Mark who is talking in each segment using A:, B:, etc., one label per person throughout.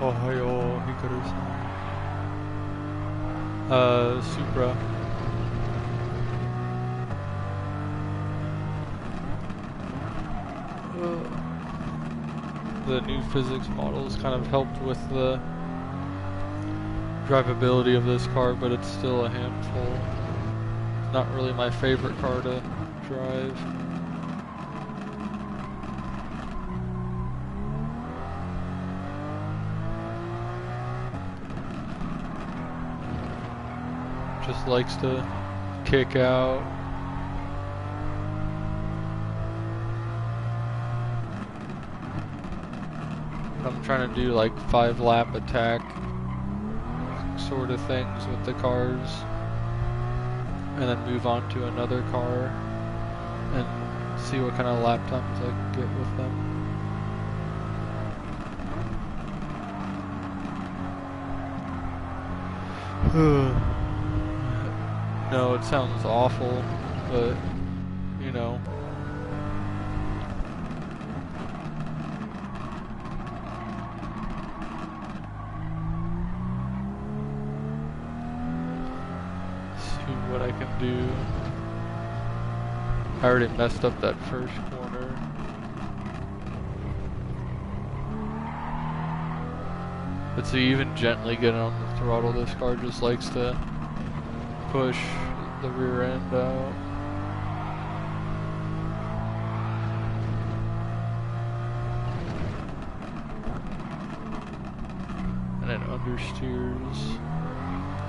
A: Ohio, Hikaru-san. Supra. The new physics models kind of helped with the drivability of this car, but it's still a handful. It's not really my favorite car to drive. Just likes to kick out. I'm trying to do like 5-lap attack sort of things with the cars, and then move on to another car and see what kind of lap times I can get with them. No, it sounds awful, but you know. See what I can do. I already messed up that first corner. But see, even gently getting on the throttle, this car just likes to push the rear end out. And it understeers.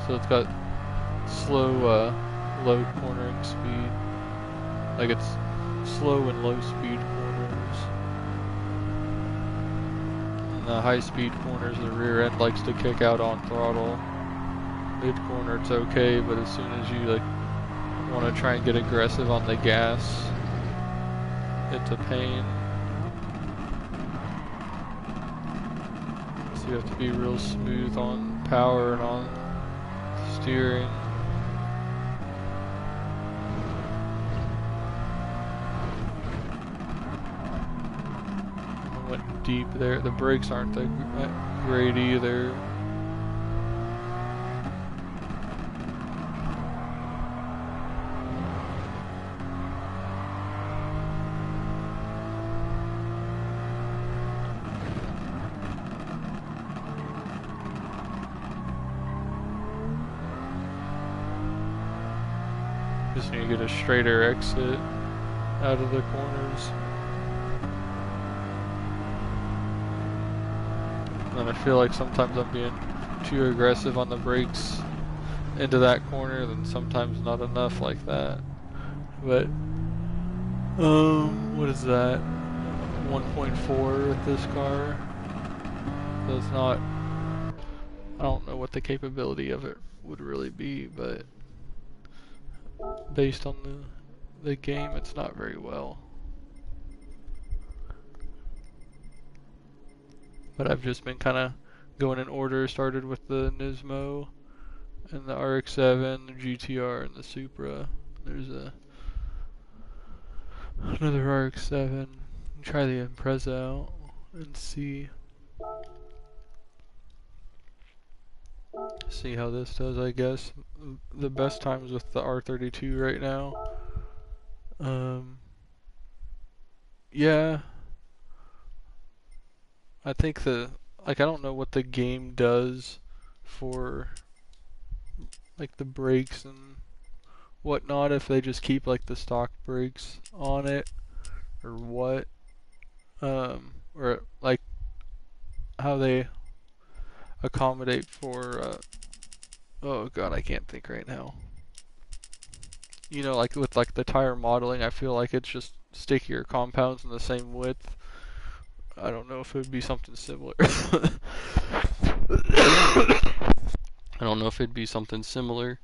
A: So it's got slow, low cornering speed. Like it's slow and low speed corners. And the high speed corners, the rear end likes to kick out on throttle. Mid corner it's okay, but as soon as you like want to try and get aggressive on the gas, it's a pain. So you have to be real smooth on power and on steering. I went deep there. The brakes aren't that great either. Just need to get a straighter exit out of the corners. And I feel like sometimes I'm being too aggressive on the brakes into that corner, then sometimes not enough like that. But what is that? 1.4 with this car. So it's not, I don't know what the capability of it would really be, but based on the game, it's not very well. But I've just been kind of going in order. Started with the Nismo and the RX-7, the GTR, and the Supra. There's another RX-7. Try the Impreza out and see how this does, I guess. The best times with the R32 right now. Yeah. I think I don't know what the game does for like the brakes and whatnot, if they just keep like the stock brakes on it or what. Or like how they accommodate for oh god, I can't think right now. You know, like with like the tire modeling, I feel like it's just stickier compounds in the same width. I don't know if it would be something similar. I don't know if it'd be something similar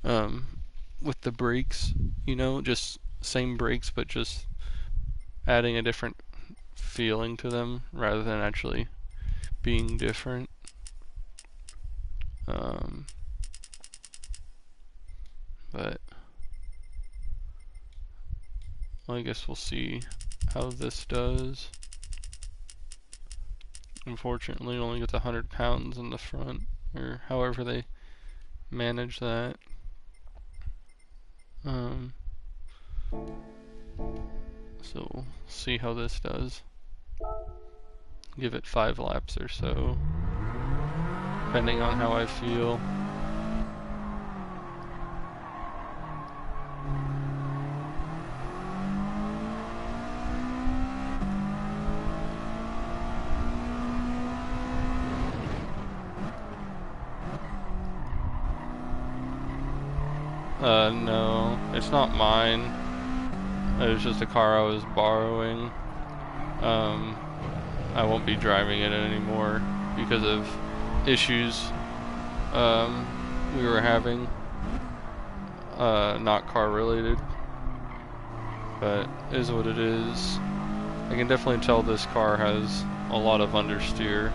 A: with the brakes, you know, just same brakes but just adding a different feeling to them rather than actually being different. But well, I guess we'll see how this does. Unfortunately, it only gets 100 pounds in the front, or however they manage that. So we'll see how this does. Give it 5 laps or so, depending on how I feel. No, it's not mine. It was just a car I was borrowing. I won't be driving it anymore because of issues we were having, not car related, but is what it is. I can definitely tell this car has a lot of understeer,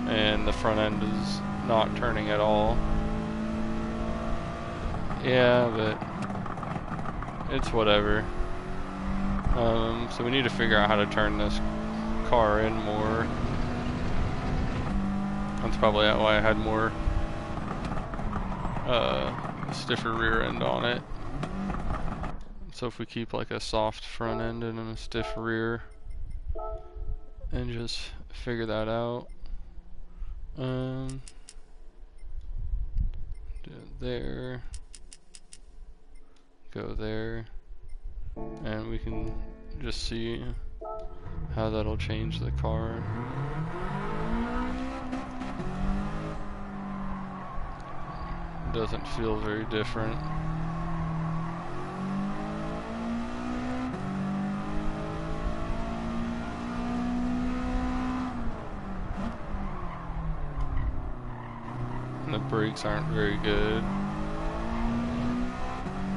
A: and the front end is not turning at all. Yeah, but it's whatever. So we need to figure out how to turn this car in more. That's probably why I had more stiffer rear end on it. So if we keep like a soft front end and a stiff rear and just figure that out. Do it there, go there, and we can just see how that'll change the car. Doesn't feel very different. And the brakes aren't very good.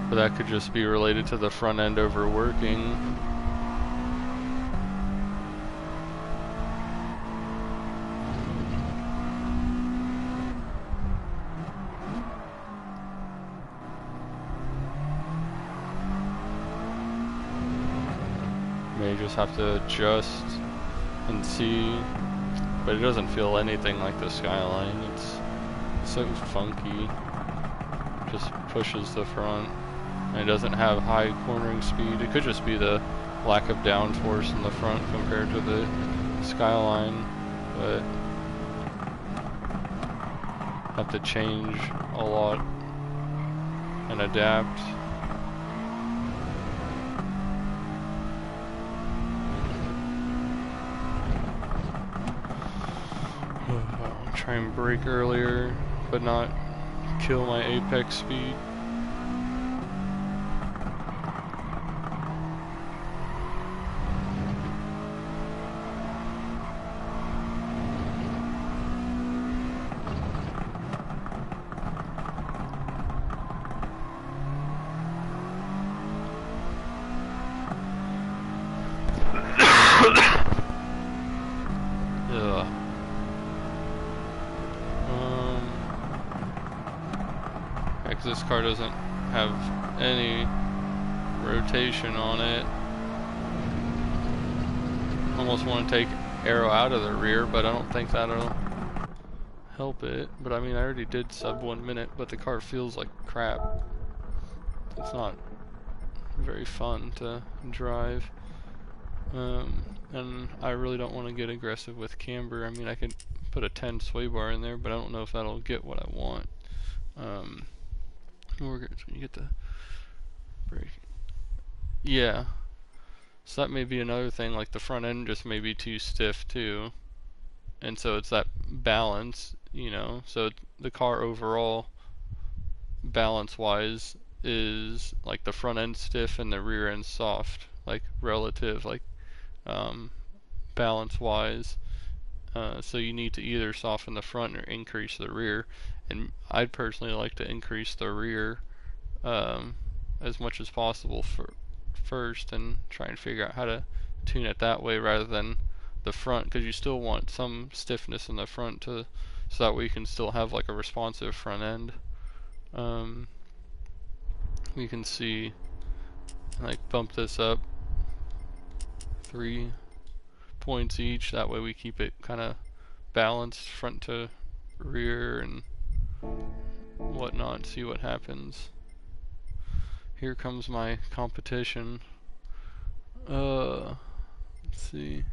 A: But that could just be related to the front end overworking. May just have to adjust and see, but it doesn't feel anything like the Skyline. It's so funky. Just pushes the front, and it doesn't have high cornering speed. It could just be the lack of downforce in the front compared to the Skyline, but have to change a lot and adapt. Try and brake earlier, but not kill my apex speed. This car doesn't have any rotation on it. Almost want to take aero out of the rear, but I don't think that'll help it. But I mean, I already did sub 1 minute, but the car feels like crap. It's not very fun to drive. And I really don't want to get aggressive with camber. I mean, I could put a 10 sway bar in there, but I don't know if that'll get what I want. We're good. You get the brake. Yeah. So that may be another thing, like the front end just may be too stiff too. And so it's that balance, you know. So the car overall, balance wise, is like the front end stiff and the rear end soft, like relative, like balance wise. So you need to either soften the front or increase the rear. And I'd personally like to increase the rear as much as possible first, and try and figure out how to tune it that way rather than the front, because you still want some stiffness in the front so that way you can still have like a responsive front end. We can see, like, bump this up 3 points each, that way we keep it kind of balanced front to rear and whatnot, see what happens. Here comes my competition. Let's see.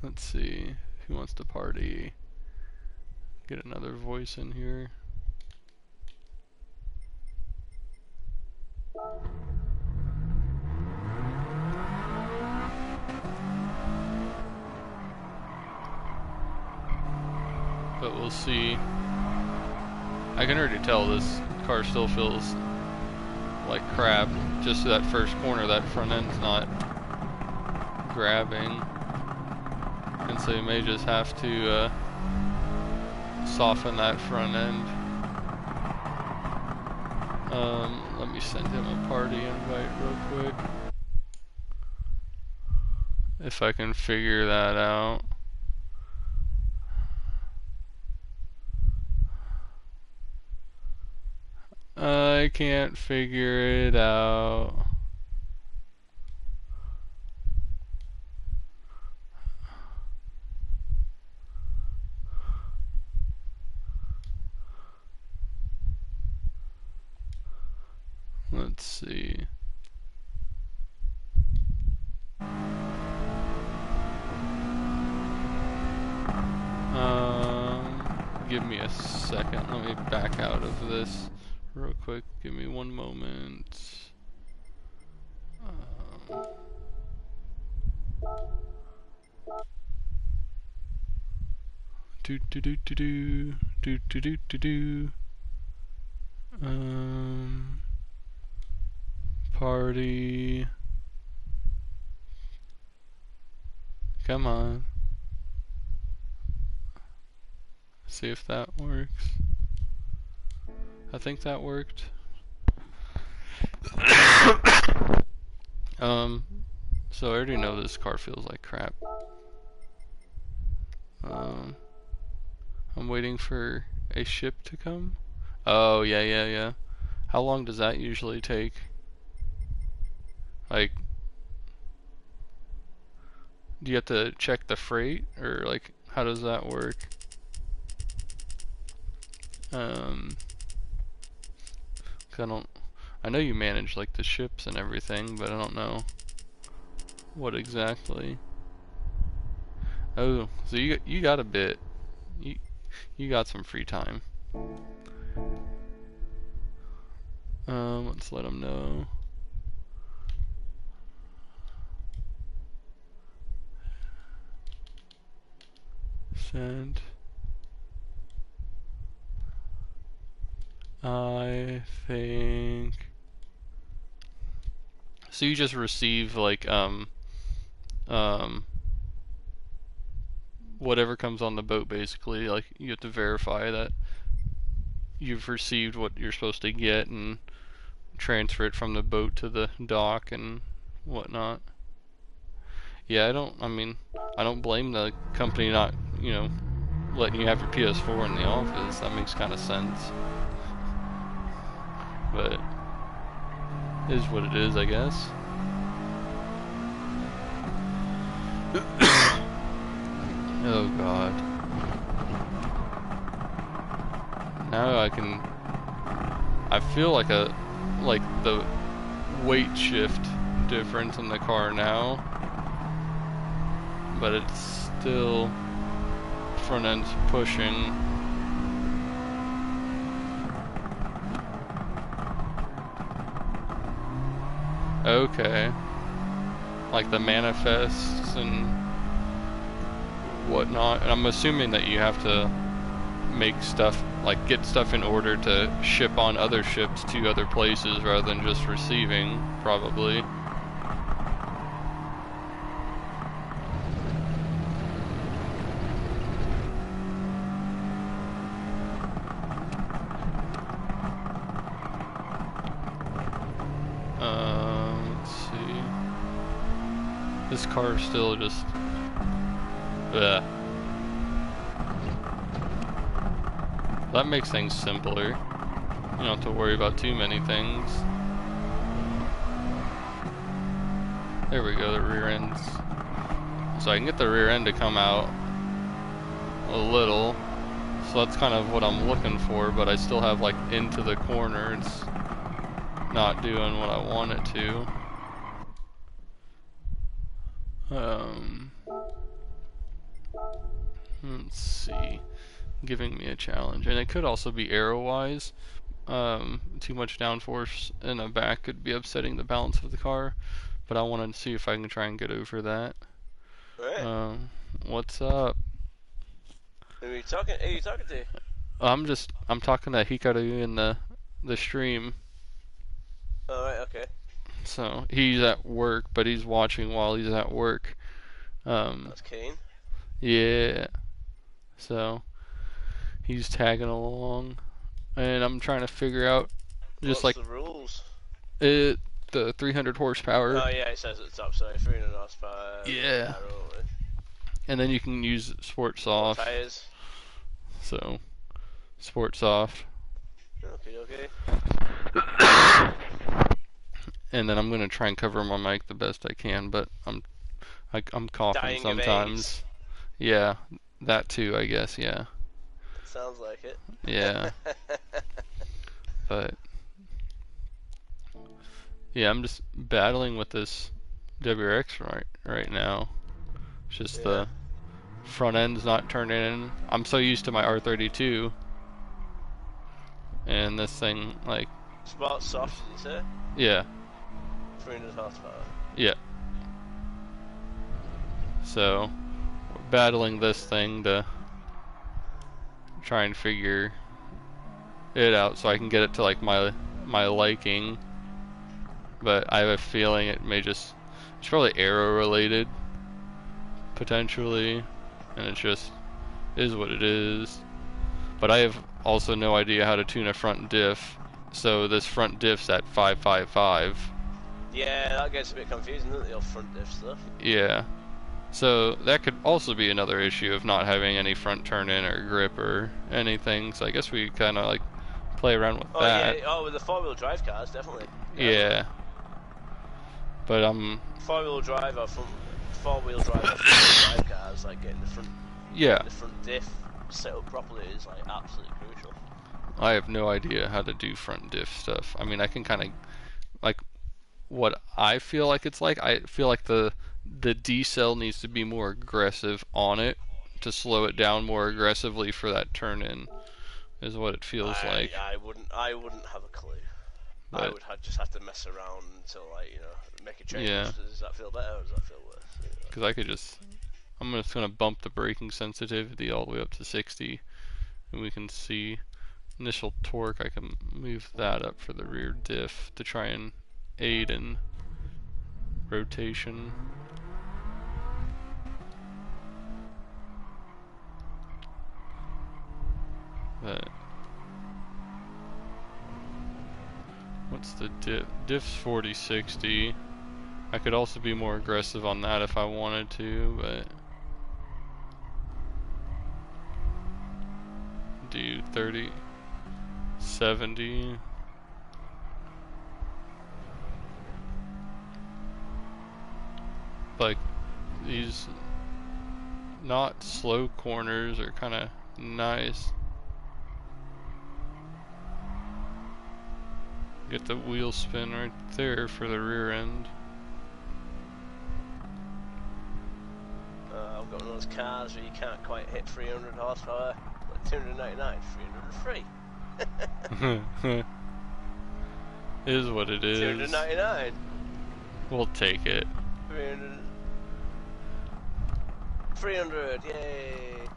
A: Let's see who wants to party. Get another voice in here. But we'll see. I can already tell this car still feels like crap. Just that first corner, that front end's not grabbing. And so you may just have to soften that front end. Let me send him a party invite real quick. If I can figure that out. I can't figure it out. Let's see. Give me a second. Let me back out of this real quick. Give me one moment. Do do do do do do do do do do. Party. Come on. See if that works. I think that worked. So I already know this car feels like crap. I'm waiting for a ship to come. Oh, yeah. How long does that usually take? Like, do you have to check the freight, or like, how does that work? I know you manage like the ships and everything, but I don't know what exactly. Oh, so you got a bit. You got some free time. Let's let them know. Send. I think. So you just receive like whatever comes on the boat, basically. Like, you have to verify that you've received what you're supposed to get and transfer it from the boat to the dock and whatnot. Yeah, I don't blame the company not, letting you have your PS4 in the office. That makes kind of sense. But it is what it is, I guess. Oh god. Now I feel like the weight shift difference in the car now, but it's still front end's pushing. Okay. Like the manifests and whatnot, and I'm assuming that you have to make stuff, like get stuff in order to ship on other ships to other places rather than just receiving, probably. Let's see. This car is still just ugh. That makes things simpler. You don't have to worry about too many things. There we go, the rear ends. So I can get the rear end to come out a little. So that's kind of what I'm looking for, but I still have like into the corner. It's not doing what I want it to. Let's see. Giving me a challenge, and it could also be arrow-wise. Too much downforce in the back could be upsetting the balance of the car, but I want to see if I can try and get over that.
B: What?
A: What's up?
B: Who are you talking to?
A: I'm talking to Hikaru in the stream.
B: Alright, okay.
A: So he's at work, but he's watching while he's at work.
B: That's keen.
A: Yeah. So he's tagging along, and I'm trying to figure out just
B: What's
A: like
B: the rules?
A: it the 300 horsepower.
B: Oh yeah, it says at the top, sorry, 300 horsepower.
A: Yeah.
B: Arrow.
A: And then you can use Sport
B: What
A: Soft.
B: tyres?
A: So Sport Soft.
B: Okay, okay.
A: And then I'm gonna try and cover my mic the best I can, but I'm coughing
B: Dying of
A: sometimes.
B: AIDS.
A: Yeah, that too, I guess. Yeah.
B: Sounds like it.
A: Yeah. But yeah, I'm just battling with this WRX right now. It's just the front end's not turning in. I'm so used to my R32, and this thing, like,
B: Sport Soft, did you say?
A: yeah,
B: 300 horsepower.
A: yeah. So we're battling this thing to try and figure it out so I can get it to like my liking. But I have a feeling it may it's probably aero related potentially, and it just is what it is. But I have also no idea how to tune a front diff, so this front diff's at 555.
B: Yeah, that gets a bit confusing, doesn't it, the old front diff stuff?
A: Yeah. So that could also be another issue of not having any front turn in or grip or anything. So I guess we kind of like play around with that.
B: Yeah, with the four-wheel drive cars, definitely.
A: Yeah. But
B: four-wheel drive or four-wheel drive or front-wheel drive cars, like getting the front diff set up properly is like absolutely crucial.
A: I have no idea how to do front diff stuff. I mean, I can kind of like what I feel like it's like. I feel like the D-cell needs to be more aggressive on it to slow it down more aggressively for that turn in, is what it feels like.
B: I wouldn't have a clue.
A: But
B: I would just have to mess around until, like, you know, make a change.
A: Yeah.
B: Does that feel better or does that feel worse?
A: Because I'm just gonna bump the braking sensitivity all the way up to 60, and we can see initial torque. I can move that up for the rear diff to try and aid in rotation. But what's the diff? Diff's 40-60. I could also be more aggressive on that if I wanted to, but do 30-70. Like these not slow corners are kind of nice. Get the wheel spin right there for the rear end.
B: I've got one of those cars where you can't quite hit 300 horsepower, like 299, 303.
A: Is what it is.
B: 299.
A: We'll take it.
B: 300. 300, yay!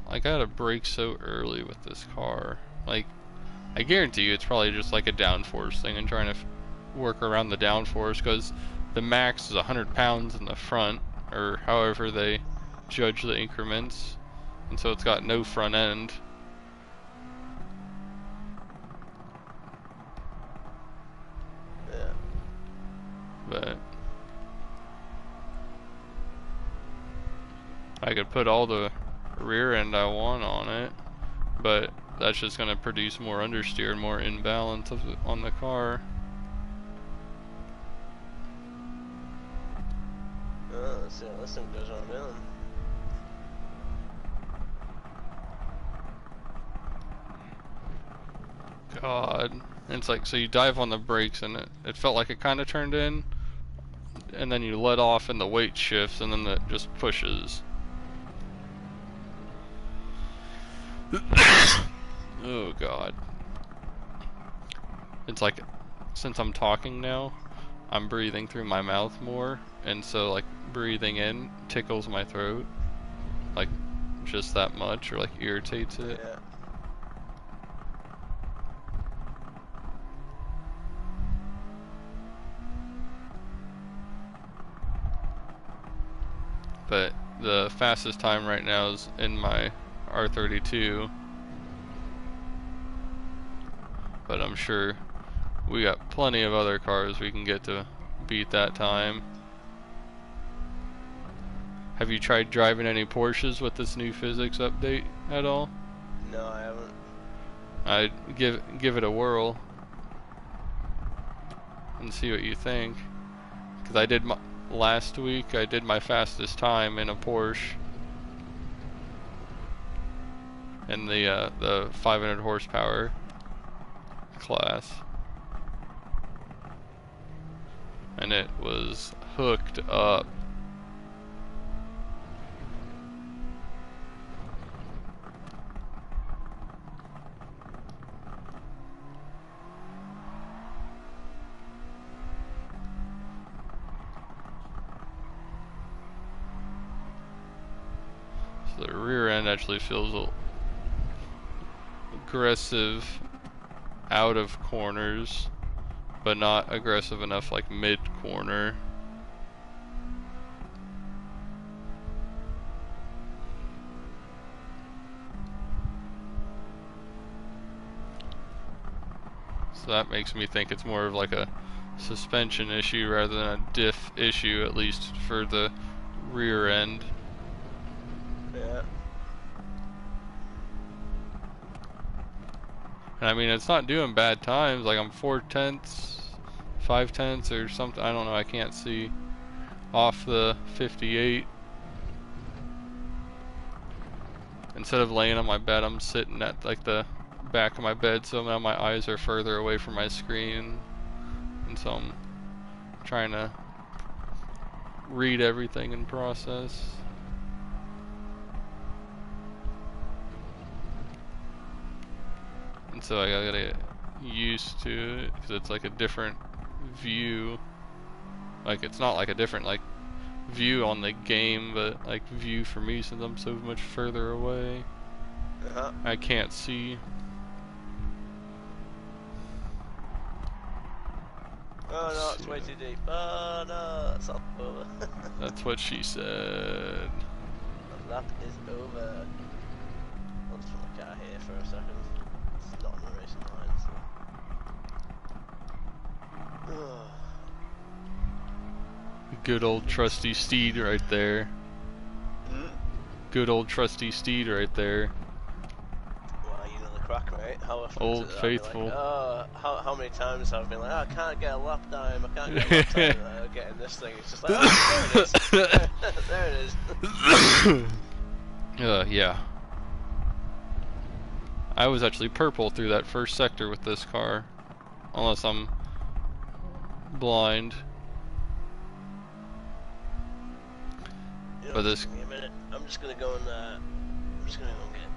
A: I gotta brake so early with this car. Like, I guarantee you it's probably just like a downforce thing and trying to work around the downforce, because the max is 100 pounds in the front, or however they judge the increments, and so it's got no front end.
B: Yeah.
A: But I could put all the rear end I want on it, but that's just going to produce more understeer and more imbalance on the car.
B: Let's see how this thing goes on down.
A: God. And it's like, so you dive on the brakes and it felt like it kind of turned in, and then you let off and the weight shifts and then it just pushes. Oh God. It's like, since I'm talking now, I'm breathing through my mouth more, and so like breathing in tickles my throat, like just that much, or like irritates it.
B: Yeah.
A: but the fastest time right now is in my R32. But I'm sure we got plenty of other cars we can get to beat that time. Have you tried driving any Porsches with this new physics update at all?
B: No, I haven't.
A: I'd give it a whirl and see what you think. Because I did last week. I did my fastest time in a Porsche in the 500 horsepower class, and it was hooked up. So the rear end actually feels aggressive out of corners, but not aggressive enough like mid corner. So that makes me think it's more of like a suspension issue rather than a diff issue, at least for the rear end.
B: Yeah.
A: And I mean, it's not doing bad times. Like I'm 4/10, 5/10 or something. I don't know. I can't see off the 58. Instead of laying on my bed, I'm sitting at like the back of my bed, so now my eyes are further away from my screen, and so I'm trying to read everything and process. And so I gotta get used to it, because it's like a different view. Like it's not like a different like view on the game, but like view for me since I'm so much further away. I can't see.
B: Oh no, it's way too deep. Oh no, it's all over.
A: That's what she said.
B: The lap is over. I'll just put my car here for a second. It's not on the racing line, so.
A: Good old trusty steed right there. Good old trusty steed right there.
B: Well, you know the crack, right? How often
A: Old faithful.
B: Like, oh, how many times have I been like, oh, I can't get a lap time, I can't get a lap time, getting this thing. It's just like, oh, there it is. There it is.
A: Yeah. I was actually purple through that first sector with this car. Unless I'm blind.
B: You know,
A: But this.
B: Give me a minute. I'm just gonna go and get a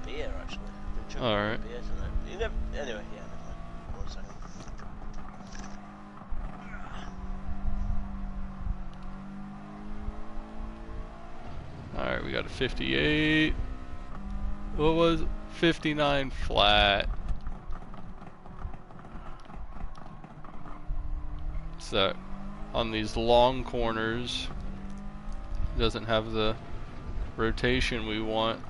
B: beer actually. I've been
A: Alright.
B: beer tonight. You never, anyway, yeah, never mind. 1 second.
A: Alright, we got a 58. What was 59 flat? So on these long corners doesn't have the rotation we want.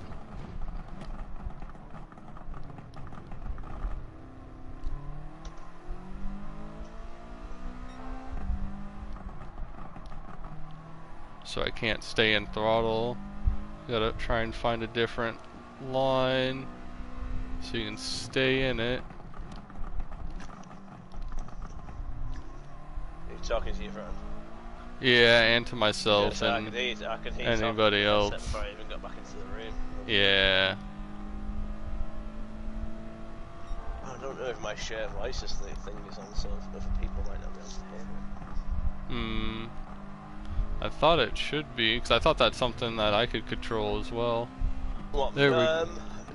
A: So I can't stay in throttle. Gotta try and find a different line so you can stay in it.
B: You're talking to your friend.
A: Yeah, and to myself and
B: I could hear
A: anybody else.
B: Before I even got back into the room.
A: Yeah.
B: I don't know if my share voices thing is on, so other people might not be able to hear it.
A: I thought it should be, because I thought that's something that I could control as well.
B: What?
A: There we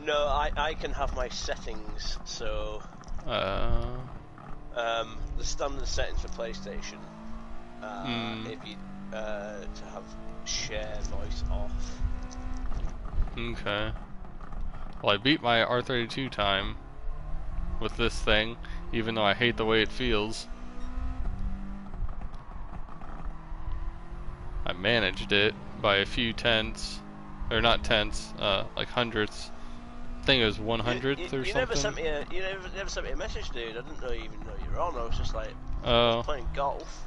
B: no, I can have my settings, so the standard settings for PlayStation, if you to have share voice off.
A: Okay. Well, I beat my R32 time with this thing, even though I hate the way it feels. I managed it, by a few tenths, or not tenths, like hundredths. I think it was 100th or something.
B: You never sent me a message, dude. I didn't even know you were on. I was just like, I was playing golf.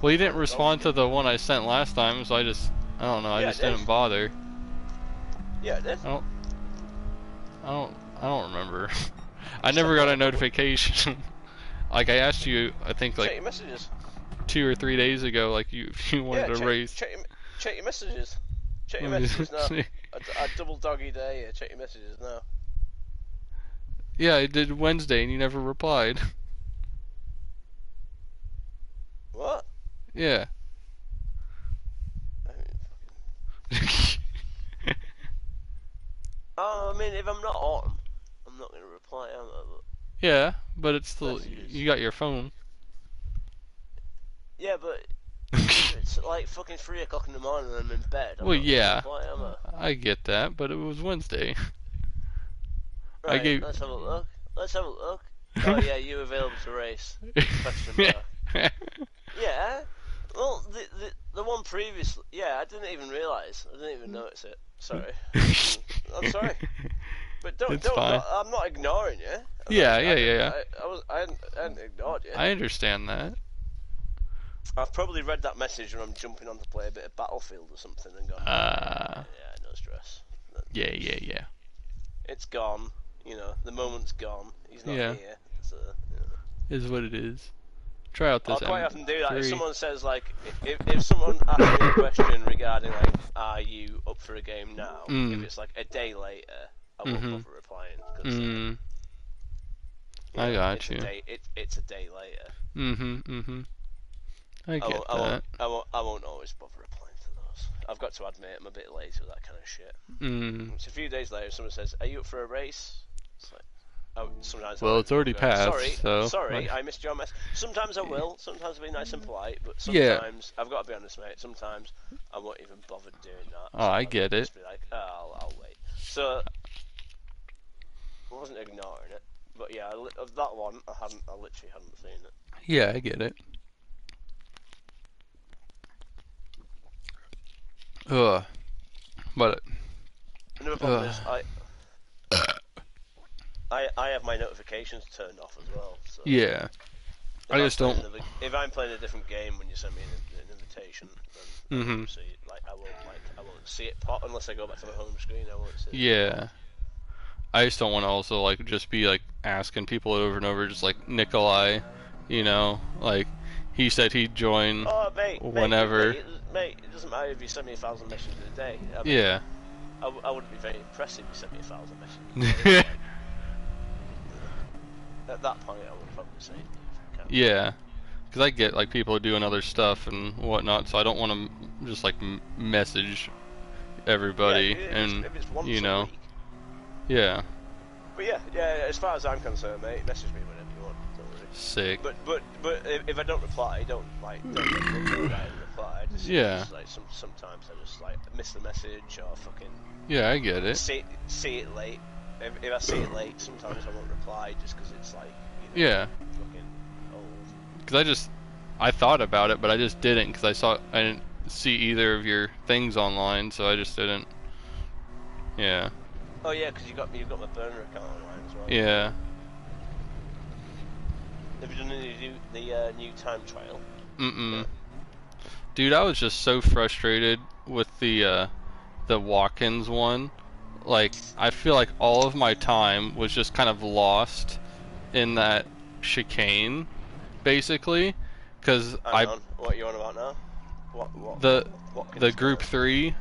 A: Well, you didn't respond to the one I sent last time, so I don't know. I just didn't bother.
B: Yeah, I did.
A: I don't remember. I never got a notification. Like I asked you, I think like
B: check your messages.
A: 2 or 3 days ago, like you wanted to race.
B: Check your messages. Check your messages now. I double doggy day. Check your messages now.
A: Yeah, I did Wednesday, and you never replied.
B: What?
A: Yeah.
B: I mean, if I'm not on, I'm not going to reply, am I?
A: Yeah, but it's still you got your phone.
B: Yeah, but it's like fucking 3 o'clock in the morning and I'm in bed.
A: Well, yeah,
B: reply, am
A: I get that, but it was Wednesday.
B: Right, let's have a look. Oh yeah, you available to race? Question mark. Yeah. Well, the one previously, yeah, I didn't even realise. I didn't even notice it. Sorry. I'm sorry. But don't. I'm not ignoring you.
A: Yeah.
B: I hadn't ignored you.
A: I understand that.
B: I've probably read that message when I'm jumping on to play a bit of Battlefield or something and gone. Yeah, no stress.
A: Yeah.
B: It's gone. You know, the moment's gone. He's not here. So,
A: Is what it is. Try out this.
B: I'll quite often do that. If someone says like, if someone asks me a question regarding like, are you up for a game now? If it's like a day later, I won't bother replying. Cause,
A: I got you.
B: It's a day later.
A: I get that.
B: I won't always bother replying to those. I've got to admit, I'm a bit late with that kind of shit. It's a few days later, someone says, "Are you up for a race?" It's like, oh, sometimes.
A: Well, it's already passed.
B: Sorry, I missed your message. Sometimes I will. Sometimes I'll be nice and polite, but sometimes I've got to be honest, mate. Sometimes I won't even bother doing that.
A: Oh, I get it.
B: Just be like, oh, I'll wait. So I wasn't ignoring it, but yeah, of that one, I literally hadn't seen it.
A: Yeah, I get it. But
B: another problem is I have my notifications turned off as well. So
A: yeah, I just don't.
B: If I'm playing a different game when you send me an invitation, then I won't see it. I won't see it pop unless I go back to the home screen. I won't see it.
A: Yeah, I just don't want to also like just be like asking people over and over, just like Nikolai, you know, like he said he'd join whenever.
B: Mate, it doesn't matter if you send me 1,000 messages a day. I mean, yeah. I wouldn't be very impressed if you sent me 1,000 messages a day. At that point, I would probably say.
A: Yeah, because I get like people doing other stuff and whatnot, so I don't want to just like message everybody and
B: if it's once
A: you know.
B: A week.
A: Yeah.
B: But yeah. As far as I'm concerned, mate, message me whenever you want. Don't worry.
A: Sick.
B: But if I don't reply, don't reply. Just, like, sometimes I just like miss the message or fucking.
A: Yeah, I get it.
B: See it late. If I see it late, sometimes I won't reply just because it's like. You know, fucking old.
A: Because I thought about it, but I just didn't because I didn't see either of your things online, so I just didn't. Yeah.
B: Oh yeah, because you've got my burner account online as well.
A: Yeah.
B: Have you done the new time trial?
A: Yeah. Dude, I was just so frustrated with the walk-ins one. Like, I feel like all of my time was just kind of lost in that chicane, basically, because
B: what are you on about now? What
A: the group 3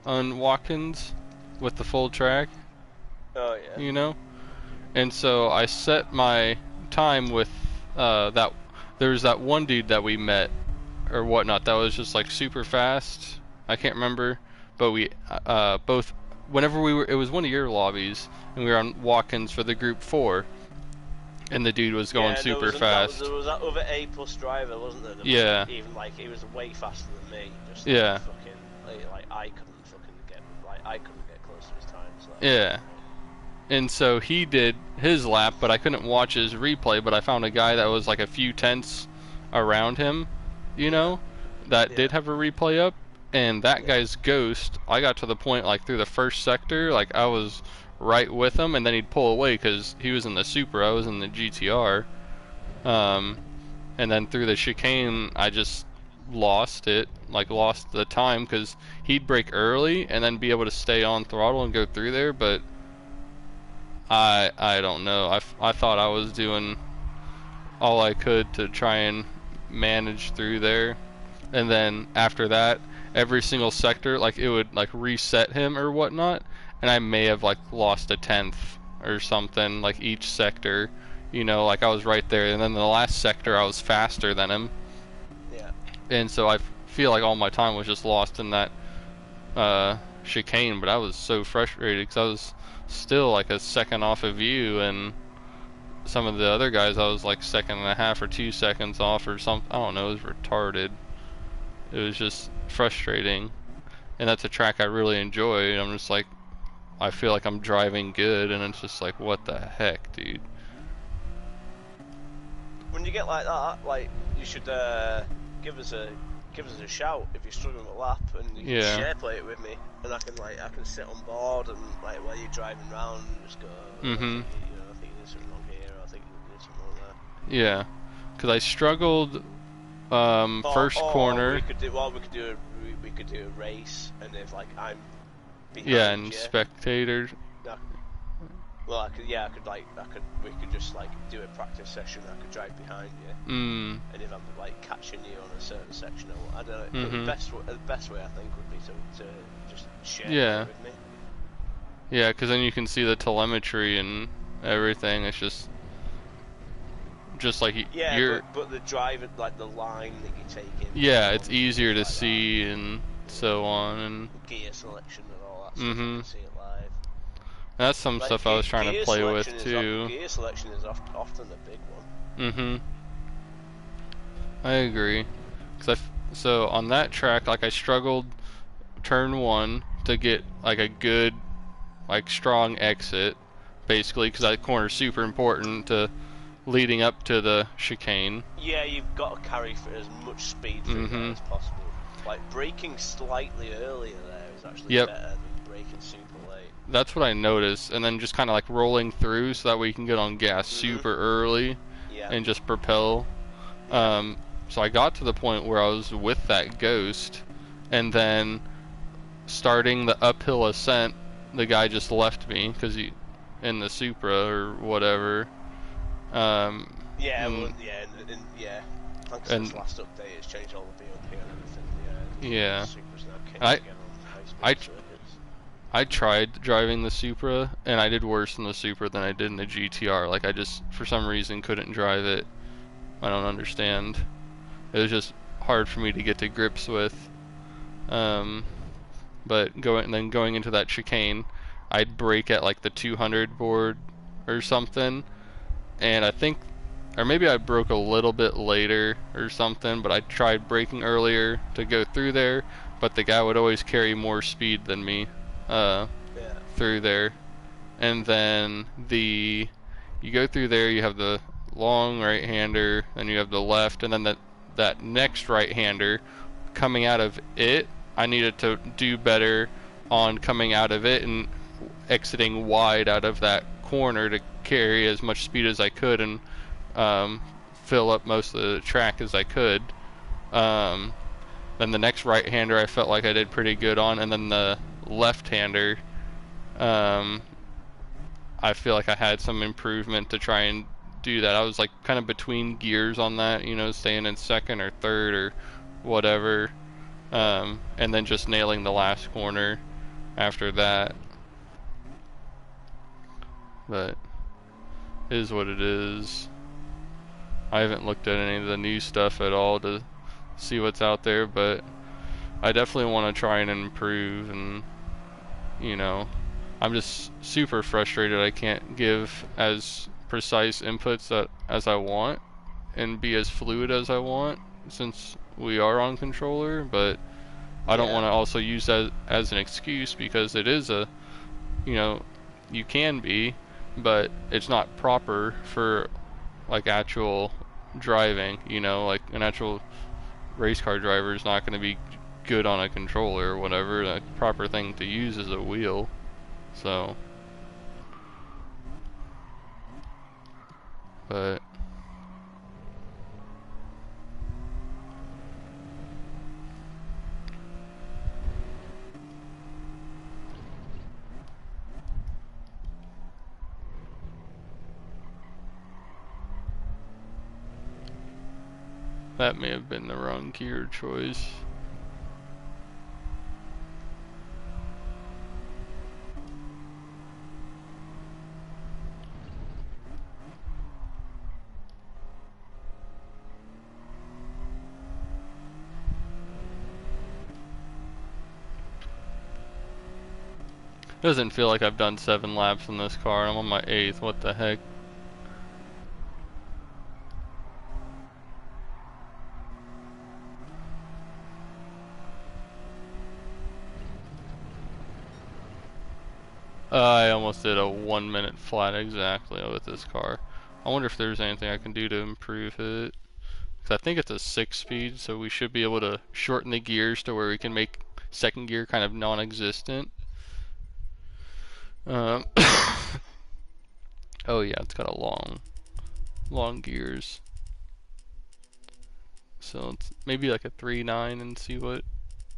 A: on walk-ins with the full track.
B: Oh yeah.
A: You know, and so I set my time with that. There's that one dude that we met or whatnot that was just like super fast. I can't remember, but we both whenever we were, it was one of your lobbies, and we were on walk-ins for the group 4, and the dude was going super fast.
B: There was that other A+ driver, wasn't there? Was even like he was way faster than me. Just fucking, like I couldn't get close to his time. So.
A: Yeah. And so he did his lap, but I couldn't watch his replay, but I found a guy that was like a few tenths around him, you know, that did have a replay up, and that guy's ghost, I got to the point like through the first sector, like I was right with him, and then he'd pull away because he was in the Supra, I was in the GTR. And then through the chicane, I just lost it, like lost the time, because he'd brake early and then be able to stay on throttle and go through there, but I don't know. I thought I was doing all I could to try and manage through there, and then after that, every single sector, like it would like reset him or whatnot, and I may have like lost a tenth or something, like each sector. You know, like I was right there, and then the last sector I was faster than him.
B: Yeah.
A: And so I feel like all my time was just lost in that chicane, but I was so frustrated because I was still like a second off of you, and some of the other guys I was like second and a half or 2 seconds off or something. I don't know, it was retarded. It was just frustrating. And that's a track I really enjoy, and I'm just like, I feel like I'm driving good, and it's just like, what the heck, dude?
B: When you get like that, like you should give us a shout if you're struggling with a lap, and you can share play it with me, and I can sit on board and like while you're driving around, and just go. I think there's something wrong here. I think there's something wrong there.
A: Yeah, because I struggled first corner.
B: We could do a race, and if like I'm behind
A: and
B: you,
A: spectators.
B: Well, we could just like do a practice session. I could drive behind you, and if I'm like catching you on a certain section, or I don't know. The best way I think would be to just share it with me.
A: Yeah, because then you can see the telemetry and everything. It's just like you're.
B: But the drive, like the line that you're taking.
A: Yeah, it's easier to see and so on, and
B: gear selection and all that stuff. You can see it live.
A: That's some stuff I was trying to play with too.
B: Gear selection is often a big one.
A: I agree. So on that track, like I struggled turn 1 to get like a good, like strong exit, basically, because that corner's super important to leading up to the chicane.
B: Yeah, you've got to carry for as much speed through there as possible. Like braking slightly earlier there is actually better than braking super late.
A: That's what I noticed, and then just kind of like rolling through so that way you can get on gas super early and just propel. So I got to the point where I was with that ghost, and then starting the uphill ascent, the guy just left me because he in the Supra or whatever.
B: Thanks to this last update, it's changed all the BOP and everything. Supra's now again on high speed circuits.
A: I tried driving the Supra, and I did worse in the Supra than I did in the GTR. Like I just, for some reason, couldn't drive it. I don't understand. It was just hard for me to get to grips with. But going into that chicane, I'd brake at like the 200 board or something, and I think, or maybe I broke a little bit later or something, but I tried braking earlier to go through there, but the guy would always carry more speed than me through there. And then you go through there, you have the long right-hander, then you have the left, and then that next right-hander coming out of it, I needed to do better on coming out of it and exiting wide out of that corner to carry as much speed as I could and fill up most of the track as I could. Then the next right-hander I felt like I did pretty good on, and then the left-hander I feel like I had some improvement to try and do that. I was like kind of between gears on that, you know, staying in second or third or whatever, and then just nailing the last corner after that. But it is what it is. I haven't looked at any of the new stuff at all to see what's out there, but I definitely want to try and improve, and you know, I'm just super frustrated I can't give as precise inputs as I want and be as fluid as I want since we are on controller, but I don't want to also use that as an excuse, because it is a, you know, you can be, but it's not proper for like actual driving, you know, like an actual race car driver is not going to be good on a controller or whatever. The proper thing to use is a wheel. So, but that may have been the wrong gear choice. Doesn't feel like I've done 7 laps in this car. I'm on my 8th. What the heck? I almost did a 1 minute flat exactly with this car. I wonder if there's anything I can do to improve it. 'Cause I think it's a 6-speed, so we should be able to shorten the gears to where we can make second gear kind of non-existent. Oh yeah, it's got a long gears. So it's maybe like a 3.9 and see what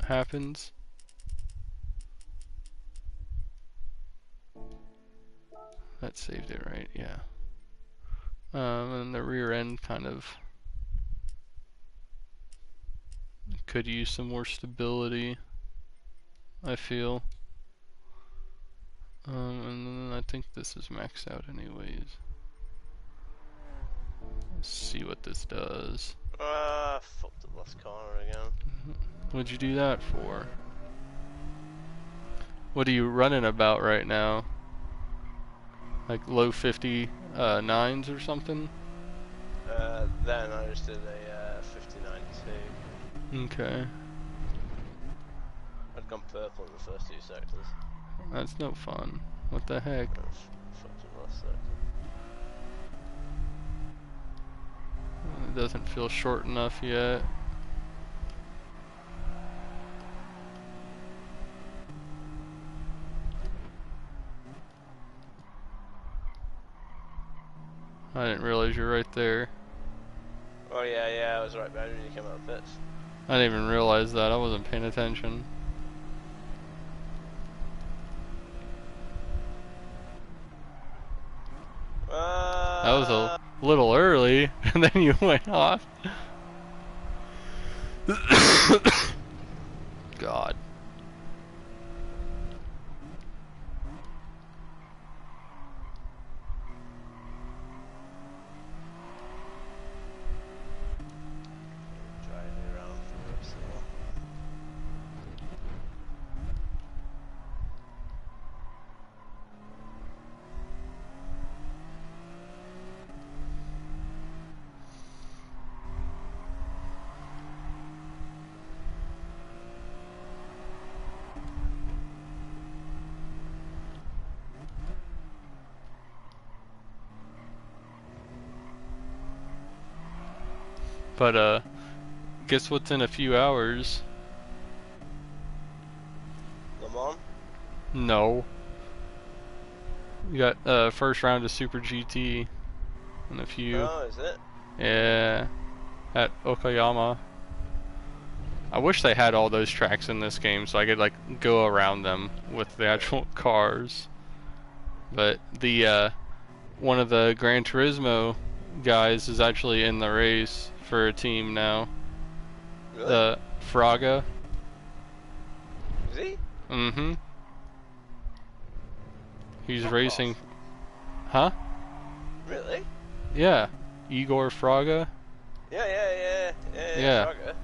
A: happens. That saved it, right? Yeah. And the rear end kind of could use some more stability, I feel. And then I think this is maxed out anyways. Let's see what this does.
B: Fucked up last corner again.
A: What'd you do that for? What are you running about right now? Like low 59s or something?
B: Then I just did a 59.2.
A: Okay.
B: I'd gone purple in the first 2 sectors.
A: That's no fun. What the heck?
B: Fucked up last sector.
A: It doesn't feel short enough yet. I didn't realize you're right there.
B: Oh yeah, I was right behind you when you came out of pits.
A: I didn't even realize that. I wasn't paying attention. That was a little early, and then you went off. God.
B: Driving around for the rest of the lot.
A: But guess what's in a few hours?
B: Le Mans?
A: No. We got first round of Super GT in a few.
B: Oh, is it?
A: Yeah, at Okayama. I wish they had all those tracks in this game so I could like go around them with the actual cars. But the one of the Gran Turismo guys is actually in the race for a team now.
B: Really?
A: The Fraga.
B: Is he?
A: Mm-hmm. He's
B: Fuck
A: racing.
B: off.
A: Huh?
B: Really?
A: Yeah. Igor Fraga.
B: Yeah.
A: Yeah.
B: Fraga.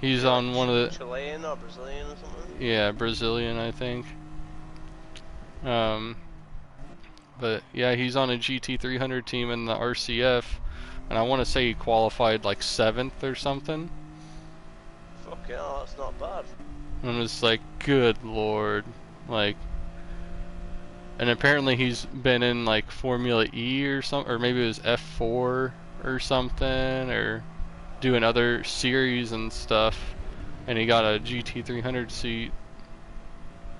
A: He's
B: Yeah,
A: on one of the.
B: Chilean or Brazilian or something?
A: Yeah, Brazilian, I think. But yeah, he's on a GT300 team in the RCF, and I want to say he qualified like 7th or something.
B: Fucking hell, that's not bad.
A: And it's like, good lord, like. And apparently he's been in like Formula E or something, or maybe it was F4 or something, or doing other series and stuff. and he got a GT300 seat.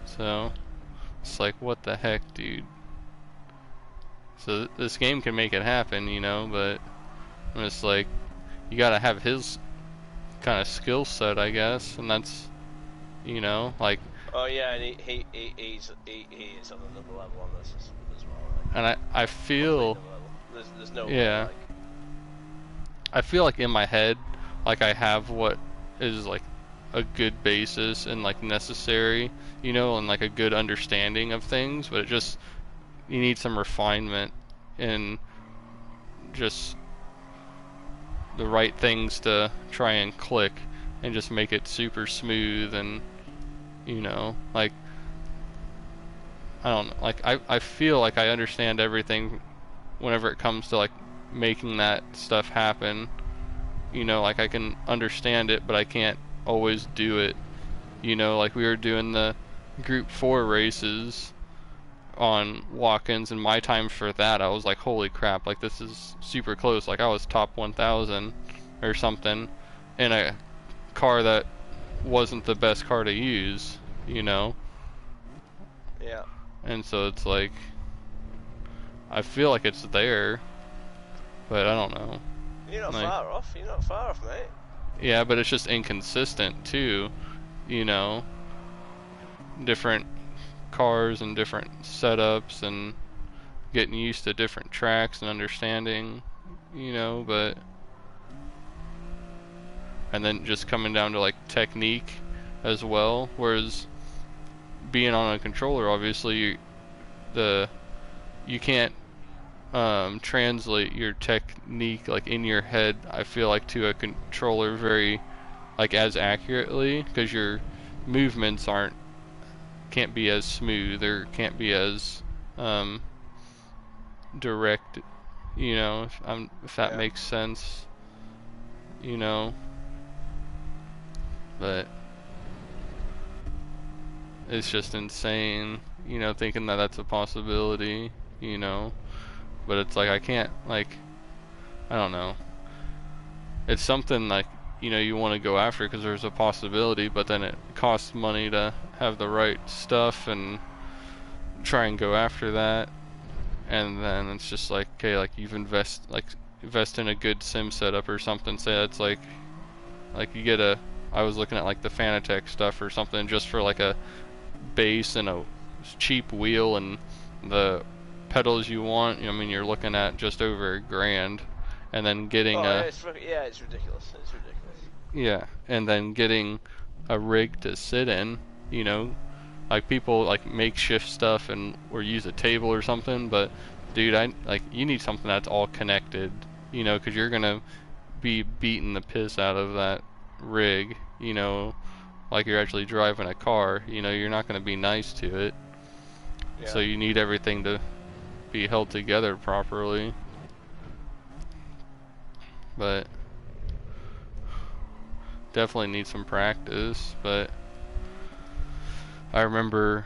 A: So it's like, what the heck, dude? So this game can make it happen, you know, but it's like you gotta have his kind of skill set, I guess, and that's, you know, like.
B: Oh yeah, and he is on another level on this as well. Like,
A: And I feel,
B: there's no
A: yeah,
B: way, like.
A: I feel like in my head, like I have what is like a good basis and like necessary, you know, and like a good understanding of things, but it just, you need some refinement and just the right things to try and click and just make it super smooth. And you know, like, I don't know, like I feel like I understand everything whenever it comes to like making that stuff happen, you know, like I can understand it, but I can't always do it, you know, like we were doing the group 4 races on walk-ins, and my time for that, I was like, holy crap, like this is super close, like I was top 1000 or something in a car that wasn't the best car to use, you know.
B: Yeah.
A: And so it's like, I feel like it's there, but I don't know.
B: You're not
A: like,
B: far off. You're not far off, mate.
A: Yeah, but it's just inconsistent too, you know. Different cars and different setups and getting used to different tracks and understanding, you know, but and then just coming down to like technique as well, whereas being on a controller, obviously you can't translate your technique like in your head, I feel like, to a controller very like as accurately, because your movements can't be as smooth or can't be as direct, you know, if that makes sense, you know. But it's just insane, you know, thinking that that's a possibility, you know. But it's like I can't, like, I don't know. It's something like, you know, you want to go after because there's a possibility, but then it costs money to have the right stuff and try and go after that. And then it's just like, okay, like you've invest in a good sim setup or something. Say that's like you get I was looking at like the Fanatec stuff or something, just for like a base and a cheap wheel and the pedals you want. I mean, you're looking at just over $1,000, and then getting
B: it's ridiculous. It's ridiculous.
A: Yeah, and then getting a rig to sit in, you know, like people like makeshift stuff and or use a table or something, but dude, you need something that's all connected, you know, because you're gonna be beating the piss out of that rig, you know, like you're actually driving a car, you know, you're not gonna be nice to it. Yeah. So you need everything to be held together properly. But definitely need some practice. But I remember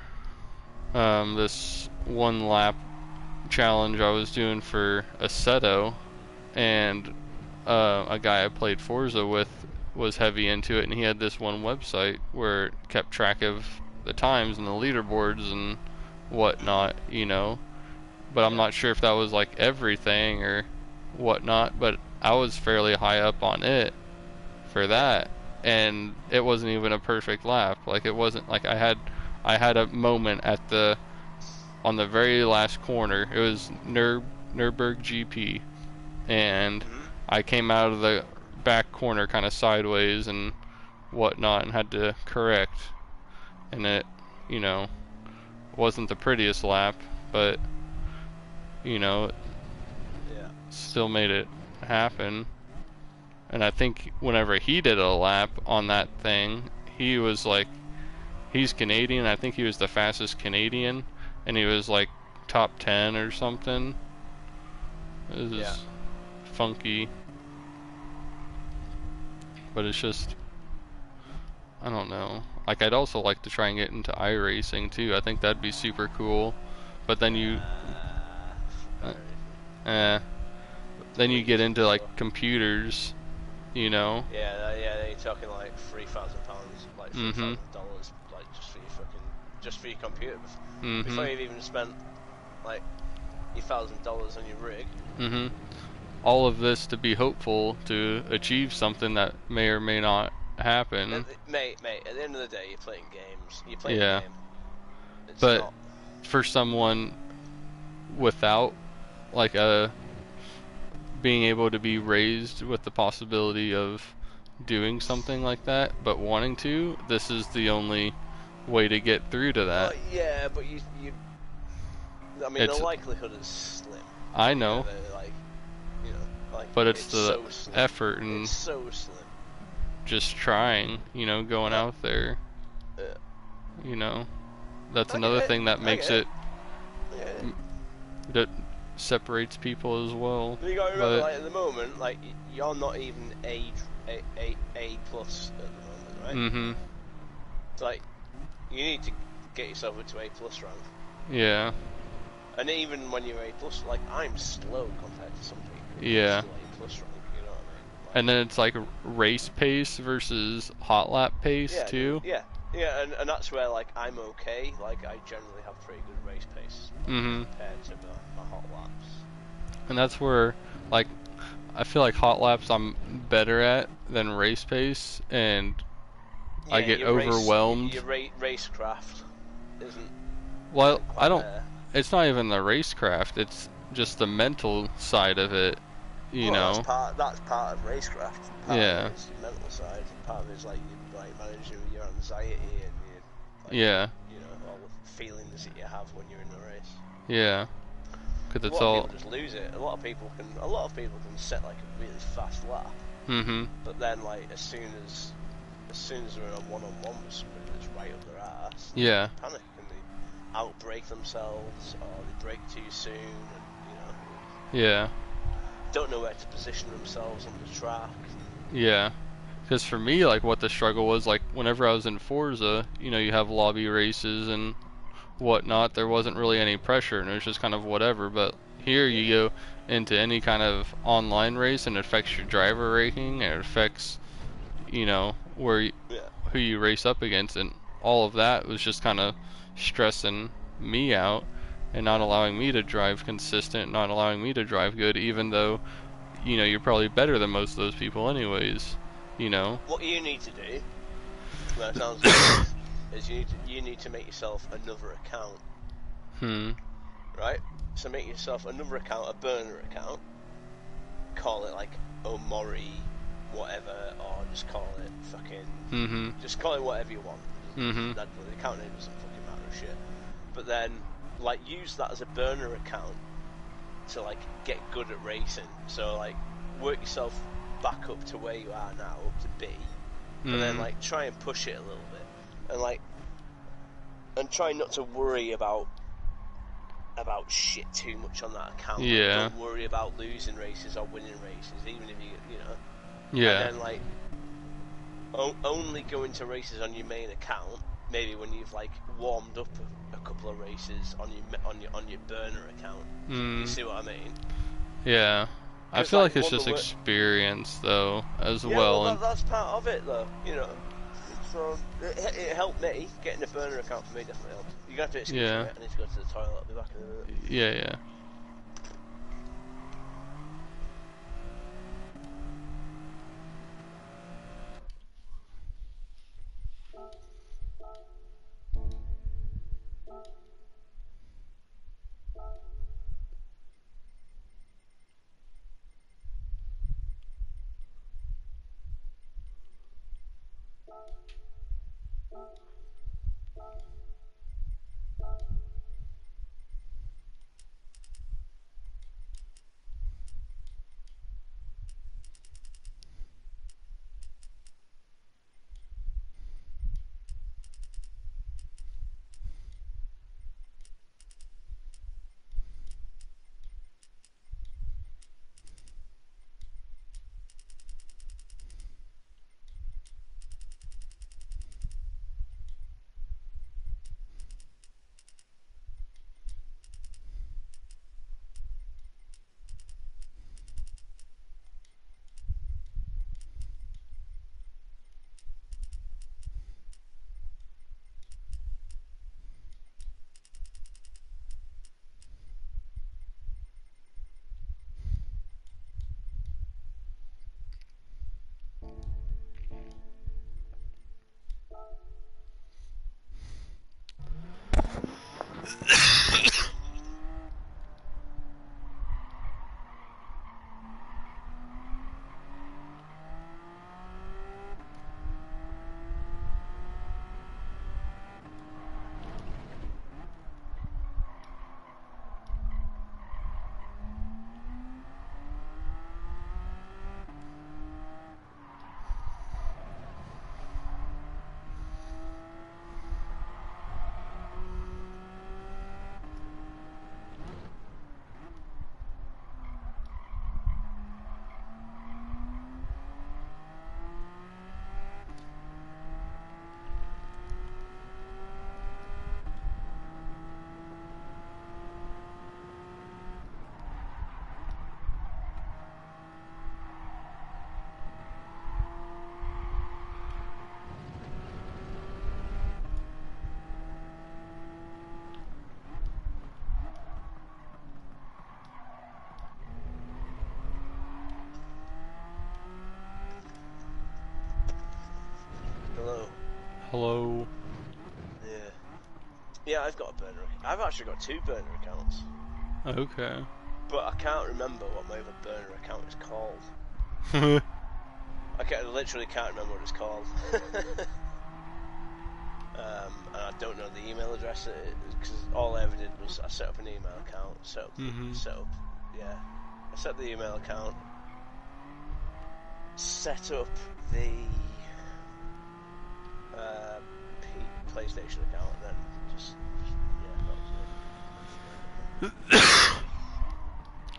A: this one lap challenge I was doing for Assetto, and a guy I played Forza with was heavy into it, and he had this one website where it kept track of the times and the leaderboards and whatnot, you know. But I'm not sure if that was like everything or whatnot, but I was fairly high up on it for that, and it wasn't even a perfect lap. Like, it wasn't like I had a moment on the very last corner. It was Nürburgring GP, and I came out of the back corner kind of sideways and whatnot and had to correct, and it, you know, wasn't the prettiest lap, but you know, still made it happen. And I think whenever he did a lap on that thing, he was like, he's Canadian, I think he was the fastest Canadian, and he was like top 10 or something. It was funky. But it's just, I don't know. Like, I'd also like to try and get into iRacing too. I think that'd be super cool. But then then you get into like computers, you know.
B: Yeah, they talking like £3,000, like $3,000, like just for your computer. Before you've even spent like your $1,000 on your rig.
A: All of this to be hopeful to achieve something that may or may not happen.
B: Mate, at the end of the day, you're playing games. You're playing
A: Yeah.
B: a game. It's
A: But
B: not...
A: for someone without like being able to be raised with the possibility of doing something like that, but wanting to, this is the only way to get through to that.
B: Yeah, but you I mean, the likelihood is slim.
A: I know.
B: But
A: it's the
B: so
A: effort and
B: it's so slim.
A: Just trying, going out there. That's another thing that makes it that separates people as well.
B: You gotta remember, like, at the moment, like, you're not even A plus at the moment, right? It's like, you need to get yourself up to A plus rank.
A: Yeah.
B: And even when you're A plus, like, I'm slow compared to some people.
A: Yeah.
B: I'm still A plus rank, you know what I mean? Like,
A: and then it's like race pace versus hot lap pace too.
B: Yeah, and that's where, like, I'm okay. Like, I generally have pretty good race pace compared to my hot laps.
A: And that's where, like, I feel like hot laps I'm better at than race pace, and I get overwhelmed.
B: Your racecraft isn't.
A: Well, I don't. It's not even the racecraft. It's just the mental side of it. You know.
B: That's part of racecraft. Part of it is your mental side. Part of it is like you managing your anxiety and your, all the feelings that you have when you're in a race.
A: Yeah. Because it's
B: a lot of people just lose it. A lot of people can set like a really fast lap. But then, like, as soon as they're in a one-on-one with somebody that's right up their ass, they panic and they outbrake themselves, or they brake too soon, and don't know where to position themselves on the track.
A: Yeah. Because for me, like, what the struggle was, like, whenever I was in Forza, you have lobby races and whatnot, there wasn't really any pressure, and it was just kind of whatever. But here you go into any kind of online race, and it affects your driver ranking, and it affects, who you race up against, and all of that was just kind of stressing me out and not allowing me to drive consistent, not allowing me to drive good, even though, you're probably better than most of those people anyways,
B: What you need to do, that sounds like is you need to make yourself another account. Right? So make yourself another account, a burner account. Call it like Omori, whatever, or just call it fucking. Just call it whatever you want. The account name doesn't fucking matter a shit. But then, like, use that as a burner account to, like, get good at racing. So, like, work yourself back up to where you are now, up to B, and then, like, try and push it a little bit. And try not to worry about shit too much on that account.
A: Yeah.
B: Like, don't worry about losing races or winning races, even if you know.
A: Yeah.
B: And then, like, only go into races on your main account. Maybe when you've, like, warmed up a couple of races on your burner account. You see what I mean?
A: Yeah. I feel like it's just experience though as well.
B: Well, that's part of it though. So it helped me. Getting a burner account for me definitely helped. You're gonna have to excuse me. I need to go to the toilet. I'll be back in a minute.
A: Yeah. Hello.
B: Yeah. Yeah, I've got a burner. I've actually got 2 burner accounts.
A: Okay.
B: But I can't remember what my other burner account is called. I literally can't remember what it's called. And I don't know the email address, because all I ever did was I set up an email account, I set up the email account, set up the PlayStation account, and then just that was it.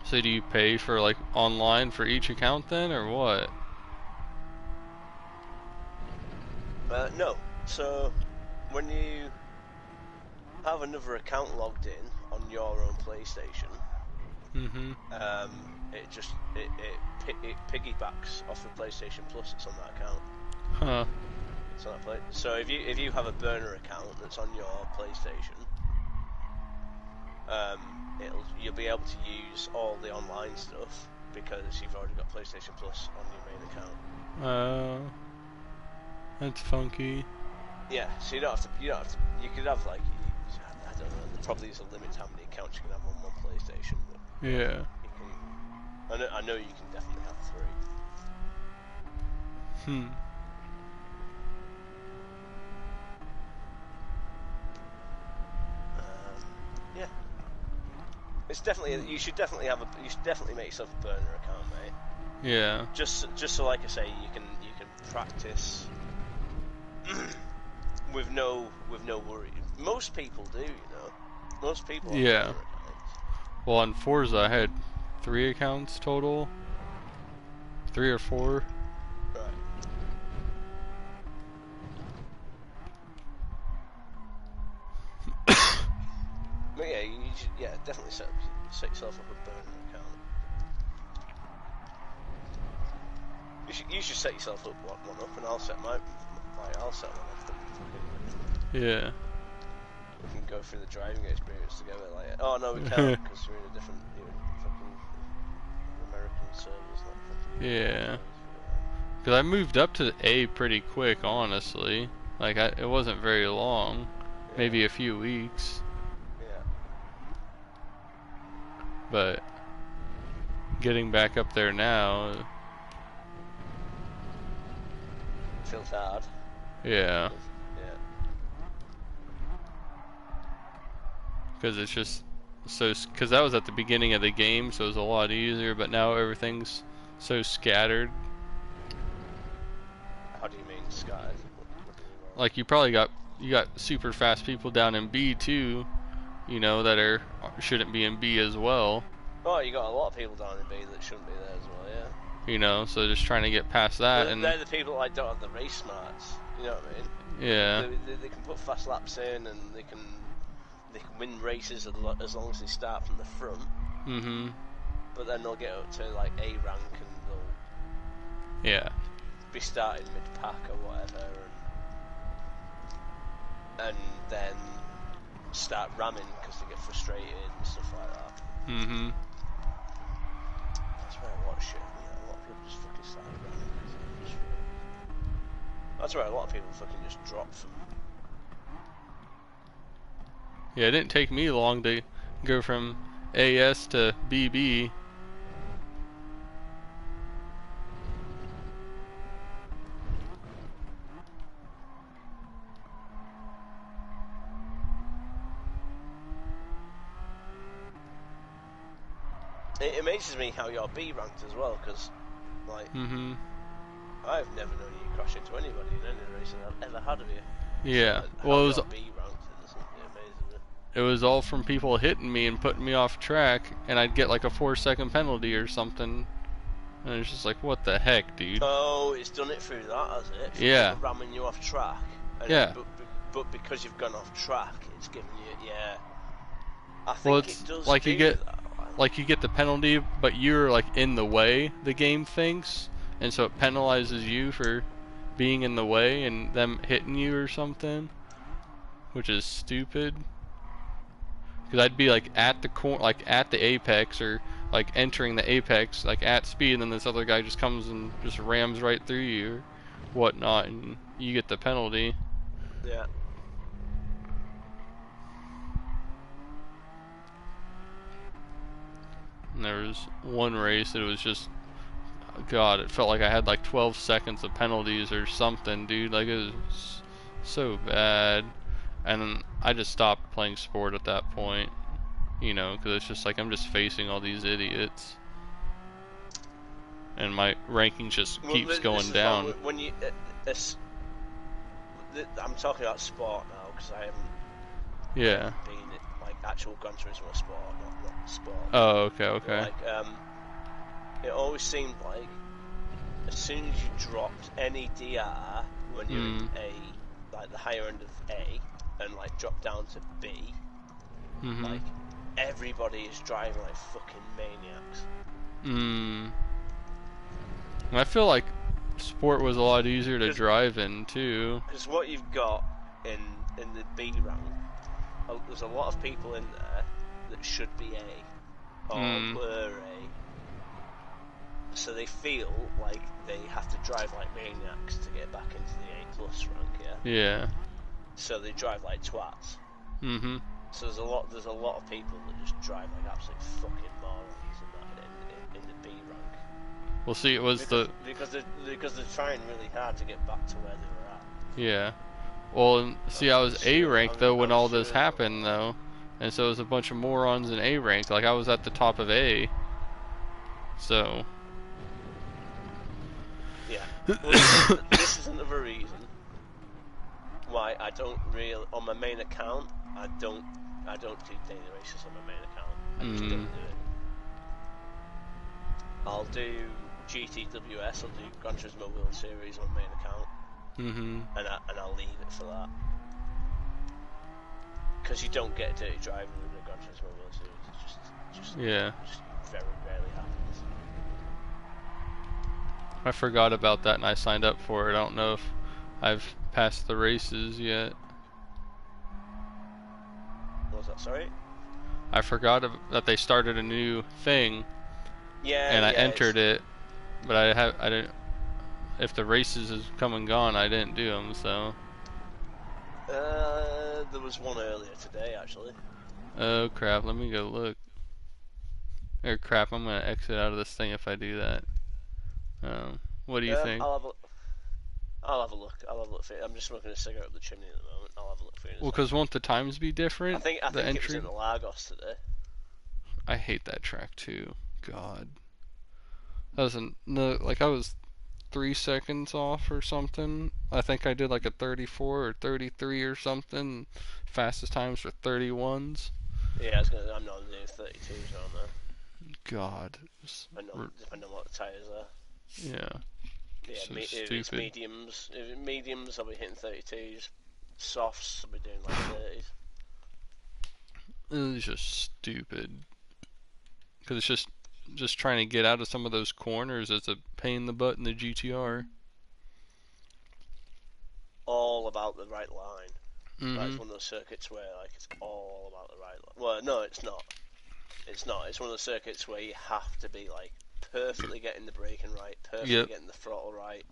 A: So do you pay for like online for each account then, or what?
B: No. So when you have another account logged in on your own PlayStation, it piggybacks off the PlayStation Plus that's on that account.
A: Huh.
B: It's on that so if you have a burner account that's on your PlayStation, you'll be able to use all the online stuff because you've already got PlayStation Plus on your main account.
A: That's funky.
B: Yeah, so you don't have to. You could have like, I don't know. There probably is a limit to how many accounts you can have on one PlayStation. But
A: Yeah.
B: You can. I know you can definitely have 3. Yeah. It's definitely. You should definitely make yourself a burner account, mate.
A: Yeah.
B: Just so, like I say, you can practice with no worry. Most people do, you know. Most people have burner accounts.
A: Well, on Forza I had 3 accounts total. 3 or 4.
B: Right. But yeah, you should, definitely set yourself up a burner account. You should set yourself up one up, and I'll set one up.
A: Yeah.
B: We can go through the driving experience together. Like, oh no, we can't because we're in a different, fucking American servers. Like, fucking
A: Yeah. Because I moved up to A pretty quick, honestly. Like, it wasn't very long. Yeah. Maybe a few weeks.
B: Yeah.
A: But getting back up there now
B: feels hard.
A: Yeah.
B: Yeah.
A: Because it's just so, because that was at the beginning of the game, so it was a lot easier, but now everything's so scattered.
B: How do you mean scattered? What do you mean?
A: Like, you got super fast people down in B too, you know, that shouldn't be in B as well.
B: Oh, you got a lot of people down in B that shouldn't be there as well, yeah.
A: You know, so just trying to get past that.
B: They're the people that like don't have the race smarts. You know what I mean?
A: Yeah.
B: They can put fast laps in, and they can win races as long as they start from the front.
A: Mm-hmm.
B: But then they'll get up to like A rank, and they'll be starting mid pack or whatever, and then start ramming because they get frustrated and stuff like that.
A: Mm-hmm.
B: That's where a lot of shit. A lot of people just fucking start ramming. That's where a lot of people fucking just drop from.
A: Yeah, it didn't take me long to go from AS to BB.
B: It amazes me how you're B ranked as well, because like I've never known you crash into anybody in any race I've ever had of you.
A: Yeah,
B: So,
A: well, it was
B: B ranked. It amazes me.
A: It was all from people hitting me and putting me off track, and I'd get like a 4-second penalty or something. And it's just like, what the heck, dude?
B: Oh, it's done it through that, has it?
A: Yeah.
B: Ramming you off track. And
A: yeah.
B: But because you've gone off track, it's giving you, I think
A: well, it's
B: it does
A: like
B: do
A: you get,
B: that.
A: like you get the penalty, but you're like in the way, the game thinks, and so it penalizes you for being in the way and them hitting you or something, which is stupid. Because I'd be like at the like at the apex, or like entering the apex, like at speed, and then this other guy just comes and just rams right through you or whatnot, and you get the penalty.
B: Yeah.
A: And there was one race, it was just, God, it felt like I had like 12 seconds of penalties or something, dude. Like, it was so bad. And I just stopped playing sport at that point, you know, because it's just like I'm just facing all these idiots. And my ranking just keeps going down.
B: When you, I'm talking about sport now, because I haven't been like actual Gran Turismo sport, not sport.
A: Oh, okay.
B: Like, it always seemed like as soon as you dropped any DR when you're in A, like the higher end of A, and like drop down to B, like everybody is driving like fucking maniacs.
A: I feel like sport was a lot easier to drive in too.
B: Because what you've got in the B rank, there's a lot of people in there that should be A or were A, so they feel like they have to drive like maniacs to get back into the A plus rank.
A: Yeah.
B: So they drive like twats. So there's a lot of people that just drive like absolute fucking morons in the B rank.
A: Well, see, it was
B: because they're trying really hard to get back to where they were at.
A: Yeah. Well, and see, I was A rank though when all this happened though, and so it was a bunch of morons in A rank. Like I was at the top of A. So.
B: Yeah. Well, this is another reason why I don't really, on my main account, I don't do daily races on my main account. I just don't do it. I'll do GTWS, I'll do Gran Turismo World Series on main account, and I'll leave it for that. Because you don't get dirty driving in the Gran Turismo World Series. It just very rarely happens.
A: I forgot about that and I signed up for it. I don't know if I've passed the races yet.
B: What was that, sorry?
A: I forgot that they started a new thing.
B: Yeah.
A: And I entered it, but I didn't. If the races has come and gone, I didn't do them. So.
B: There was one earlier today, actually.
A: Oh crap! Let me go look. Oh crap! I'm gonna exit out of this thing if I do that. What do you think?
B: I'll have a look. For it. I'm just smoking a cigarette up the chimney at the moment. I'll have a look for it.
A: Well, because won't the times be different?
B: I think it was in Lagos today.
A: I hate that track too. God. I was 3 seconds off or something. I think I did like a 34 or 33 or something. Fastest times were 31s.
B: Yeah, I'm not doing 32s on there.
A: God.
B: Depending on what the tyres are.
A: Yeah.
B: Yeah,
A: So
B: if it's mediums, I'll be hitting 32s. Softs, I'll be doing like 30s.
A: It's just stupid. Because it's just trying to get out of some of those corners is a pain in the butt in the GTR.
B: All about the right line. That's one of those circuits where like it's all about the right line. Well, no, it's not. It's not. It's one of those circuits where you have to be like perfectly getting the braking right, perfectly getting the throttle right.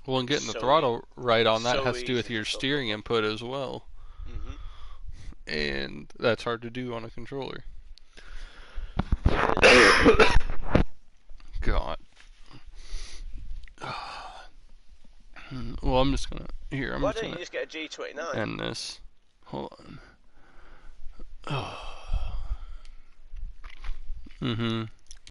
A: Well, and getting the throttle right on that has to do with your steering input as well. And that's hard to do on a controller. God. Well, I'm just gonna
B: Why don't you just get a G29?
A: End this. Hold on.